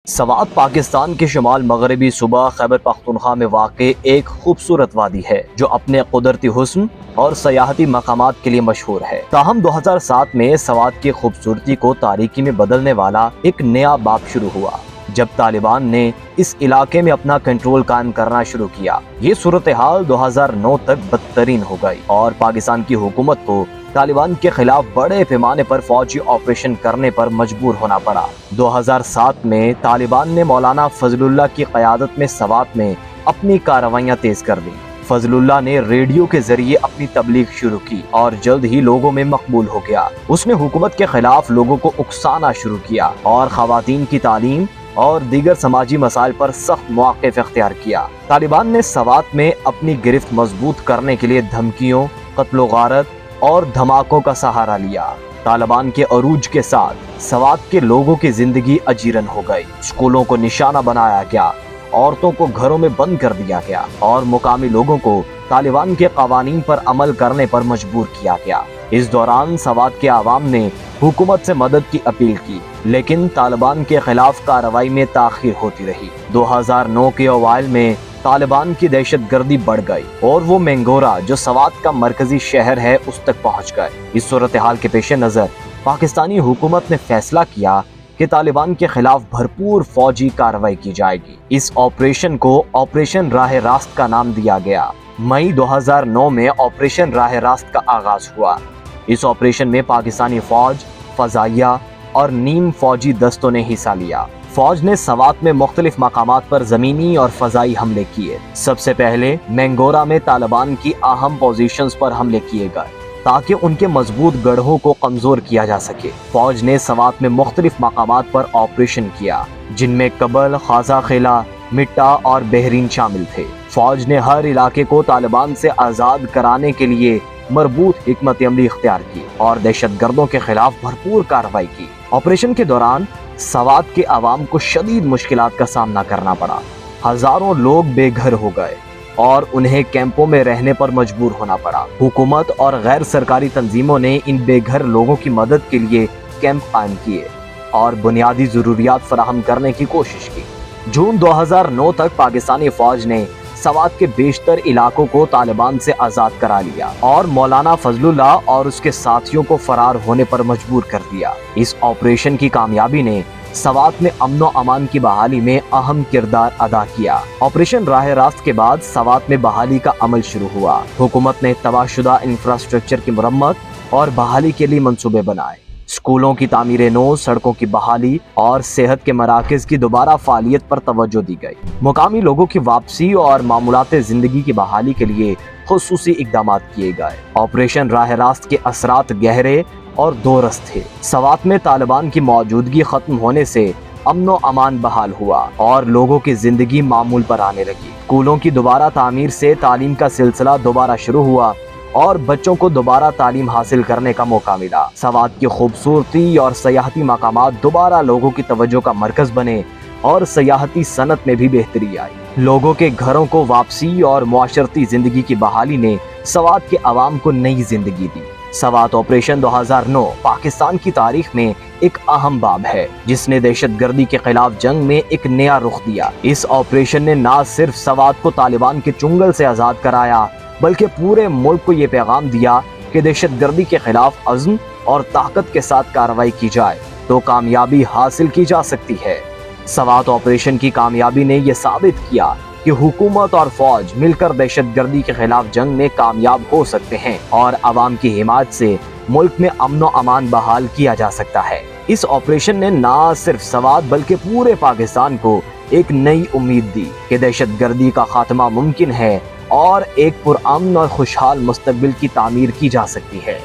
سوات پاکستان کے شمال مغربی صوبہ خیبر پختونخوا میں واقع ایک خوبصورت وادی ہے جو اپنے قدرتی حسن اور سیاحتی مقامات کے لیے مشہور ہے۔ تاہم 2007 میں سوات کی خوبصورتی کو تاریکی میں بدلنے والا ایک نیا باب شروع ہوا جب طالبان نے اس علاقے میں اپنا کنٹرول قائم کرنا شروع کیا۔ یہ صورتحال 2009 تک بدترین ہو گئی اور پاکستان کی حکومت کو طالبان کے خلاف بڑے پیمانے پر فوجی آپریشن کرنے پر مجبور ہونا پڑا۔ 2007 میں طالبان نے مولانا فضل اللہ کی قیادت میں سوات میں اپنی کارروائیاں تیز کر دیں۔ فضل اللہ نے ریڈیو کے ذریعے اپنی تبلیغ شروع کی اور جلد ہی لوگوں میں مقبول ہو گیا۔ اس نے حکومت کے خلاف لوگوں کو اکسانا شروع کیا اور خواتین کی تعلیم اور دیگر سماجی مسائل پر سخت مواقف اختیار کیا۔ طالبان نے سوات میں اپنی گرفت مضبوط کرنے کے لیے دھمکیوں، قتل و غارت اور دھماکوں کا سہارا لیا۔ طالبان کے عروج کے ساتھ سوات کے لوگوں کی زندگی اجیرن ہو گئی۔ اسکولوں کو نشانہ بنایا گیا، عورتوں کو گھروں میں بند کر دیا گیا اور مقامی لوگوں کو طالبان کے قوانین پر عمل کرنے پر مجبور کیا گیا۔ اس دوران سوات کے عوام نے حکومت سے مدد کی اپیل کی، لیکن طالبان کے خلاف کارروائی میں تاخیر ہوتی رہی۔ 2009 کے اوائل میں طالبان کی دہشت گردی بڑھ گئی اور وہ مینگورہ جو سوات کا مرکزی شہر ہے اس تک پہنچ گئے۔ اس صورتحال کے پیش نظر پاکستانی حکومت نے فیصلہ کیا کہ طالبان کے خلاف بھرپور فوجی کارروائی کی جائے گی۔ اس آپریشن کو آپریشن راہ راست کا نام دیا گیا۔ مئی 2009 میں آپریشن راہ راست کا آغاز ہوا۔ اس آپریشن میں پاکستانی فوج، فضائیہ اور نیم فوجی دستوں نے حصہ لیا۔ فوج نے سوات میں مختلف مقامات پر زمینی اور فضائی حملے کیے۔ سب سے پہلے مینگورہ میں طالبان کی اہم پوزیشنز پر حملے کیے گئے تاکہ ان کے مضبوط گڑھوں کو کمزور کیا جا سکے۔ فوج نے سوات میں مختلف مقامات پر آپریشن کیا جن میں کبل، خازہ خیلہ، مٹا اور بحرین شامل تھے۔ فوج نے ہر علاقے کو طالبان سے آزاد کرانے کے لیے مربوط حکمت عملی اختیار کی اور دہشت گردوں کے خلاف بھرپور کارروائی کی۔ آپریشن کے دوران سوات کے عوام کو شدید مشکلات کا سامنا کرنا پڑا۔ ہزاروں لوگ بے گھر ہو گئے اور انہیں کیمپوں میں رہنے پر مجبور ہونا پڑا۔ حکومت اور غیر سرکاری تنظیموں نے ان بے گھر لوگوں کی مدد کے لیے کیمپ قائم کیے اور بنیادی ضروریات فراہم کرنے کی کوشش کی۔ جون 2009 تک پاکستانی فوج نے سوات کے بیشتر علاقوں کو طالبان سے آزاد کرا لیا اور مولانا فضل اللہ اور اس کے ساتھیوں کو فرار ہونے پر مجبور کر دیا۔ اس آپریشن کی کامیابی نے سوات میں امن و امان کی بحالی میں اہم کردار ادا کیا۔ آپریشن راہ راست کے بعد سوات میں بحالی کا عمل شروع ہوا۔ حکومت نے تباہ شدہ انفراسٹرکچر کی مرمت اور بحالی کے لیے منصوبے بنائے۔ اسکولوں کی تعمیر نو، سڑکوں کی بحالی اور صحت کے مراکز کی دوبارہ فعالیت پر توجہ دی گئی۔ مقامی لوگوں کی واپسی اور معمولات زندگی کی بحالی کے لیے خصوصی اقدامات کیے گئے۔ آپریشن راہ راست کے اثرات گہرے اور دورس تھے۔ سوات میں طالبان کی موجودگی ختم ہونے سے امن و امان بحال ہوا اور لوگوں کی زندگی معمول پر آنے لگی۔ اسکولوں کی دوبارہ تعمیر سے تعلیم کا سلسلہ دوبارہ شروع ہوا اور بچوں کو دوبارہ تعلیم حاصل کرنے کا موقع ملا۔ سوات کی خوبصورتی اور سیاحتی مقامات دوبارہ لوگوں کی توجہ کا مرکز بنے اور سیاحتی صنعت میں بھی بہتری آئی۔ لوگوں کے گھروں کو واپسی اور معاشرتی زندگی کی بحالی نے سوات کے عوام کو نئی زندگی دی۔ سوات آپریشن 2009 پاکستان کی تاریخ میں ایک اہم باب ہے جس نے دہشت گردی کے خلاف جنگ میں ایک نیا رخ دیا۔ اس آپریشن نے نہ صرف سوات کو طالبان کے چنگل سے آزاد کرایا بلکہ پورے ملک کو یہ پیغام دیا کہ دہشت گردی کے خلاف عزم اور طاقت کے ساتھ کارروائی کی جائے تو کامیابی حاصل کی جا سکتی ہے۔ سوات آپریشن کی کامیابی نے یہ ثابت کیا کہ حکومت اور فوج مل کر دہشت گردی کے خلاف جنگ میں کامیاب ہو سکتے ہیں اور عوام کی حمایت سے ملک میں امن و امان بحال کیا جا سکتا ہے۔ اس آپریشن نے نہ صرف سوات بلکہ پورے پاکستان کو ایک نئی امید دی کہ دہشت گردی کا خاتمہ ممکن ہے اور ایک پرامن اور خوشحال مستقبل کی تعمیر کی جا سکتی ہے۔